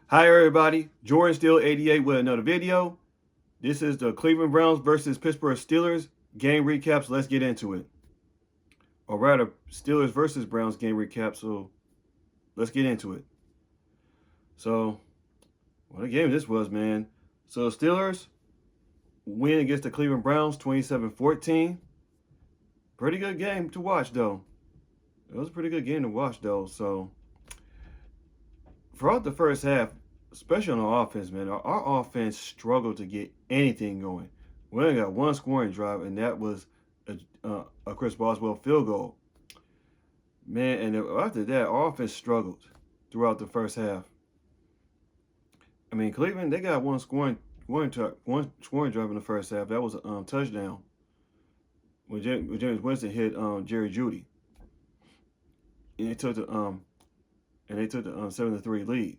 Hi everybody, Jordan Steele 88 with another video. This is the Cleveland Browns versus Pittsburgh Steelers game recaps. Let's get into it. Or rather, Steelers versus Browns game recap. So let's get into it. So, what a game this was, man. So the Steelers win against the Cleveland Browns 27-14. Pretty good game to watch though. It was a pretty good game to watch though. So throughout the first half, especially on the offense, man, our offense struggled to get anything going. We only got one scoring drive, and that was a Chris Boswell field goal. Man, and after that, our offense struggled throughout the first half. I mean, Cleveland, they got one scoring drive in the first half. That was a touchdown when James Winston hit Jerry Jeudy, and they took the 7-3 lead.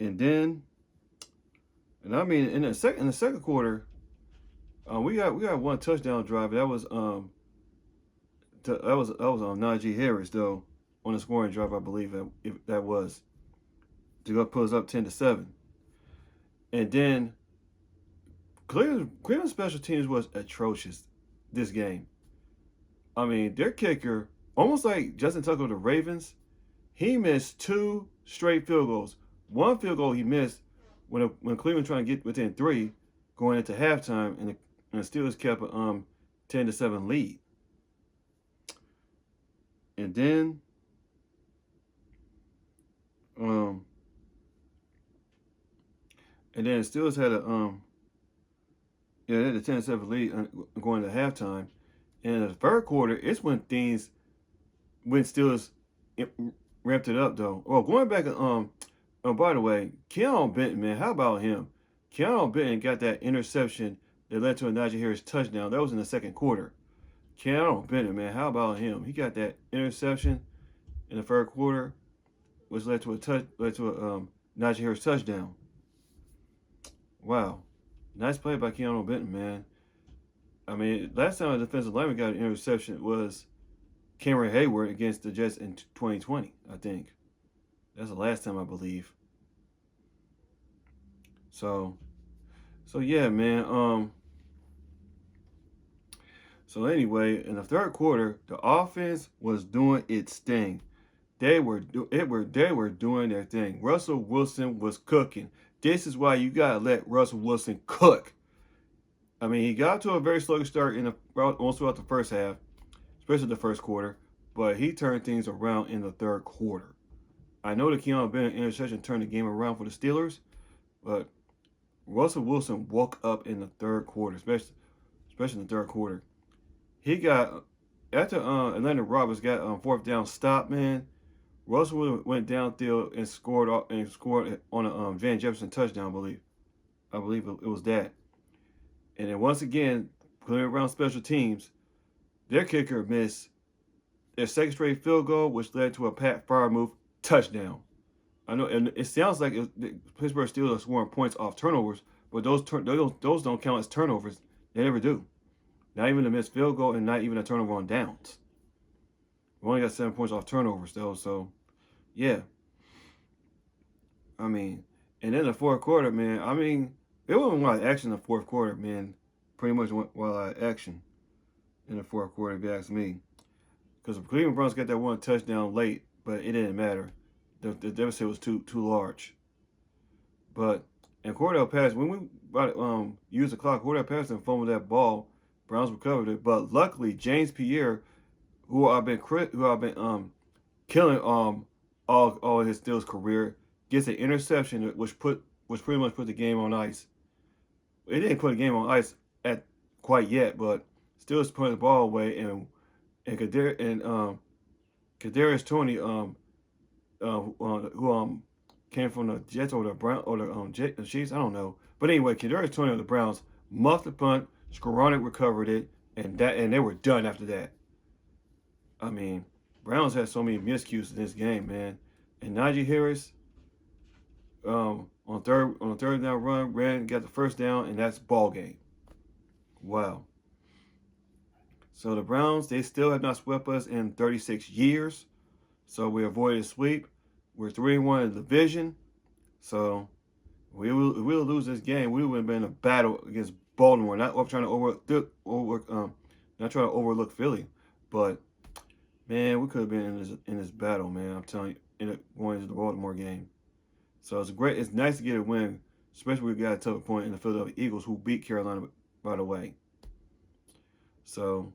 And then, I mean, in the second quarter, we got one touchdown drive. That was Najee Harris though on the scoring drive, I believe that was to go put us up 10-7. And then Cleveland special teams was atrocious this game. I mean, their kicker, almost like Justin Tucker of the Ravens, he missed two straight field goals. One field goal he missed when Cleveland trying to get within 3 going into halftime, and the Steelers kept a 10-7 lead. And then the Steelers had a they had a 10-7 lead going to halftime. And in the third quarter, it's when Steelers ramped it up though. Oh, going back oh, by the way, Keanu Benton, man, how about him? Keanu Benton got that interception that led to a Najee Harris touchdown. That was in the second quarter. Keanu Benton, man, how about him? He got that interception in the third quarter, which led to a Najee Harris touchdown. Wow, nice play by Keanu Benton, man. I mean, last time a defensive lineman got an interception was Cameron Hayward against the Jets in 2020, I think. That's the last time, I believe. So yeah, man. So anyway, in the third quarter, the offense was doing its thing. They were doing their thing. Russell Wilson was cooking. This is why you gotta let Russell Wilson cook. I mean, he got to a very slow start almost throughout the first half, especially the first quarter, but he turned things around in the third quarter. I know the Keanu Benton interception turned the game around for the Steelers, but Russell Wilson woke up in the third quarter, especially in the third quarter. He got, after Atlanta Roberts got fourth down stop, man, Russell went downfield and scored on a Van Jefferson touchdown, I believe it was that. And then once again, Cleveland Browns special teams, their kicker missed their second straight field goal, which led to a Pat Freiermuth touchdown. I know, and it sounds like the Pittsburgh Steelers are scoring points off turnovers, but those don't count as turnovers. They never do. Not even a missed field goal, and not even a turnover on downs. We only got 7 points off turnovers though, so yeah. I mean, and then the fourth quarter, man. I mean, it wasn't a lot of action in the fourth quarter, man. Pretty much went a lot of action in the fourth quarter, if you ask me. Because the Cleveland Browns got that one touchdown late, but it didn't matter. The deficit was too large. But and Cordell Patterson, when we used the clock, Cordell Patterson fumbled that ball. Browns recovered it, but luckily James Pierre, who I've been killing all his Steelers career, gets an interception which pretty much put the game on ice. It didn't put the game on ice at quite yet, but Steelers putting the ball away, and Kadarius Toney who came from the Jets or the Browns or the Chiefs, I don't know. But anyway, Kadarius Toney of the Browns muffed the punt, Skoranek recovered it, and they were done after that. I mean, Browns had so many miscues in this game, man. And Najee Harris, on third down run, got the first down, and that's ball game. Wow. So the Browns, they still have not swept us in 36 years. So we avoided a sweep. We're 3-1 in the division. So if we will lose this game, we would have been in a battle against Baltimore. Not trying to not trying to overlook Philly, but man, we could have been in this battle, man. I'm telling you, going into the Baltimore game. So it's great. It's nice to get a win, especially when we got a tough point in the Philadelphia Eagles, who beat Carolina, by the way. So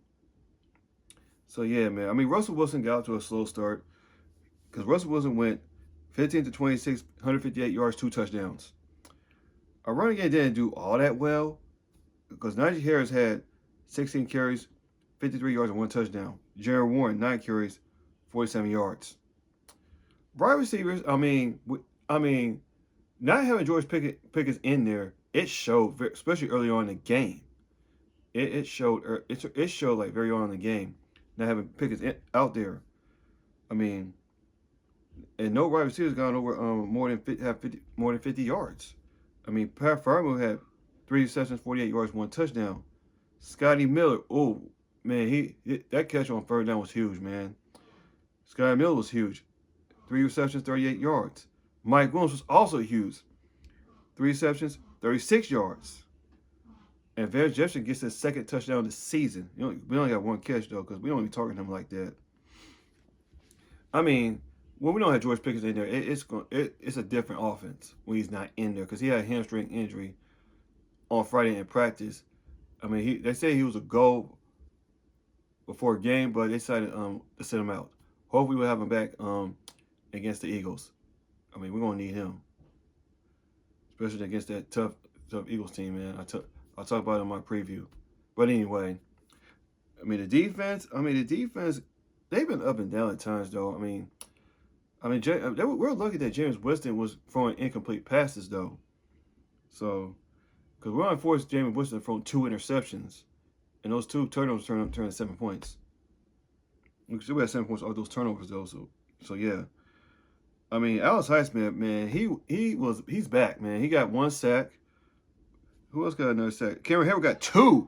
yeah, man. I mean, Russell Wilson got to a slow start because Russell Wilson went 15 to 26, 158 yards, 2 touchdowns. Our running game didn't do all that well because Najee Harris had 16 carries, 53 yards, and 1 touchdown. Jared Warren, 9 carries, 47 yards. Wide receivers, I mean, not having George Pickens in there, it showed, especially early on in the game. It showed like very early on in the game, not having Pickens out there. I mean, and no wide receivers gone over more than 50 yards. I mean, Pat Farmer had 3 receptions, 48 yards, 1 touchdown. Scotty Miller, oh man, that catch on 3rd down was huge, man. Scotty Miller was huge. 3 receptions, 38 yards. Mike Williams was also huge. 3 receptions, 36 yards. And Van Jefferson gets his 2nd touchdown this season. We only got 1 catch, though, because we don't be targeting him like that. I mean, when we don't have George Pickens in there, it's a different offense when he's not in there, because he had a hamstring injury on Friday in practice. I mean, they say he was a go before a game, but they decided to sit him out. Hopefully we'll have him back against the Eagles. I mean, we're going to need him, especially against that tough Eagles team, man. I'll talk about it in my preview. But anyway, the defense, they've been up and down at times, though. We're lucky that James Winston was throwing incomplete passes, though. So, because we're on force James Winston throwing 2 interceptions, and those 2 turnovers turned into 7 points. We still had 7 points off those turnovers, though. So yeah. I mean, Alex Highsmith, man, he's back, man. He got 1 sack. Who else got another sack? Cameron Hayward got 2.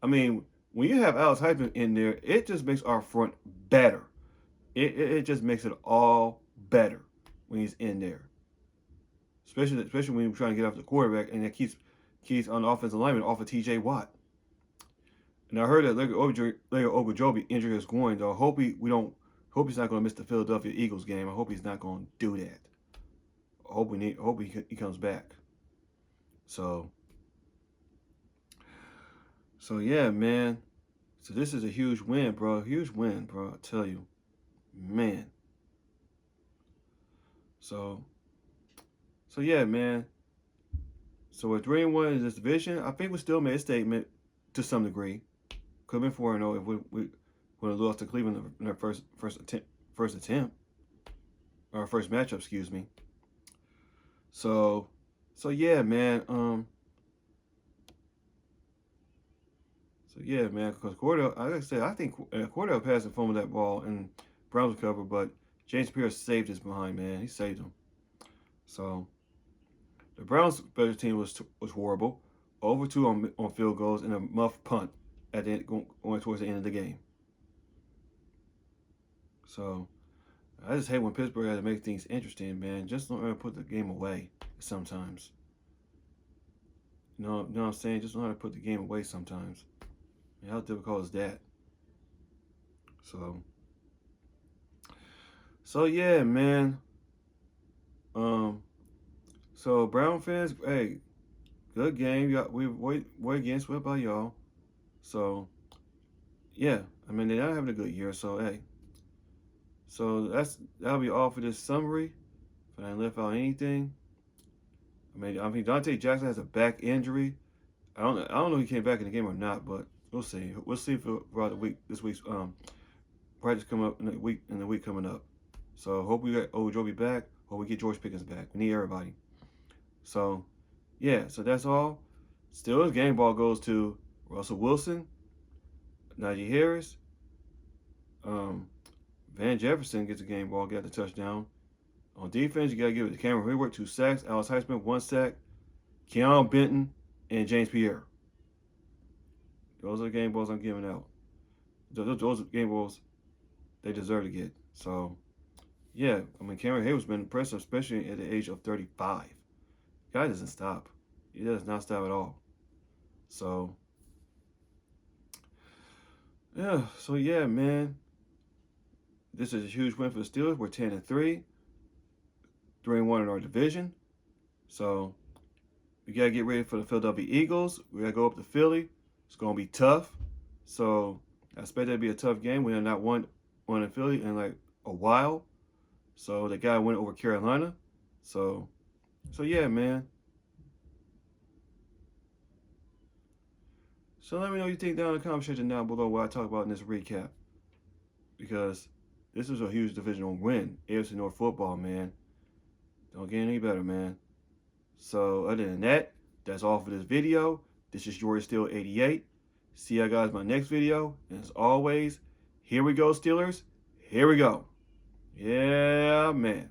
I mean, when you have Alex Highsmith in there, it just makes our front better. It just makes it all better when he's in there. Especially when you're trying to get off the quarterback, and that keeps on the offensive lineman off of T.J. Watt. And I heard that Lego Ogunjobi injured his groin, though. I hope he's not going to miss the Philadelphia Eagles game. I hope he's not going to do that. I hope he comes back. So yeah, man. So this is a huge win, bro. Huge win, bro. I tell you, man. So yeah, man. So we're 3-1 in this division. I think we still made a statement to some degree. Could have been 4-0 if we would have lost to Cleveland in our first attempt, or our first matchup, excuse me. So yeah, man. So yeah, man. Because Cordell, like I said, I think Cordell passed and fumbled that ball, and Browns recovered, but James Pierce saved his behind, man. He saved him. So the Browns' special team was horrible. Over 2 on field goals and a muff punt at the end, going towards the end of the game. So I just hate when Pittsburgh has to make things interesting, man. Just don't ever put the game away sometimes. You know what I'm saying? Just don't know how to put the game away sometimes. And how difficult is that? So yeah, man. So Brown fans, hey, good game. We're again swept by y'all. So yeah, I mean, they're not having a good year. So hey, so that'll be all for this summary. If I didn't left out anything, I mean, Dante Jackson has a back injury. I don't know if he came back in the game or not, but we'll see. We'll see throughout the week. This week's practice coming up in the week coming up. So hope we get Ojobi back. Hope we get George Pickens back. We need everybody. So yeah, so that's all. Steelers game ball goes to Russell Wilson, Najee Harris, Van Jefferson gets a game ball, got the touchdown. On defense, you got to give it to Cameron Hayward, 2 sacks. Alex Highsmith, 1 sack. Keon Benton and James Pierre. Those are the game balls I'm giving out. Those are game balls they deserve to get. So, yeah, I mean, Cameron Hayward's been impressive, especially at the age of 35. Guy doesn't stop. He does not stop at all. So, yeah, man. This is a huge win for the Steelers. We're 10-3, 3-1 in our division. So, we got to get ready for the Philadelphia Eagles. We got to go up to Philly. It's going to be tough. So, I expect that to be a tough game. We have not won in Philly in like a while. So, the guy went over Carolina. So yeah, man. So let me know what you think down in the comment section down below what I talk about in this recap. Because this is a huge divisional win. AFC North football, man. Don't get any better, man. So other than that, that's all for this video. This is yours still 88. See you guys in my next video. And as always, here we go, Steelers. Here we go. Yeah, man.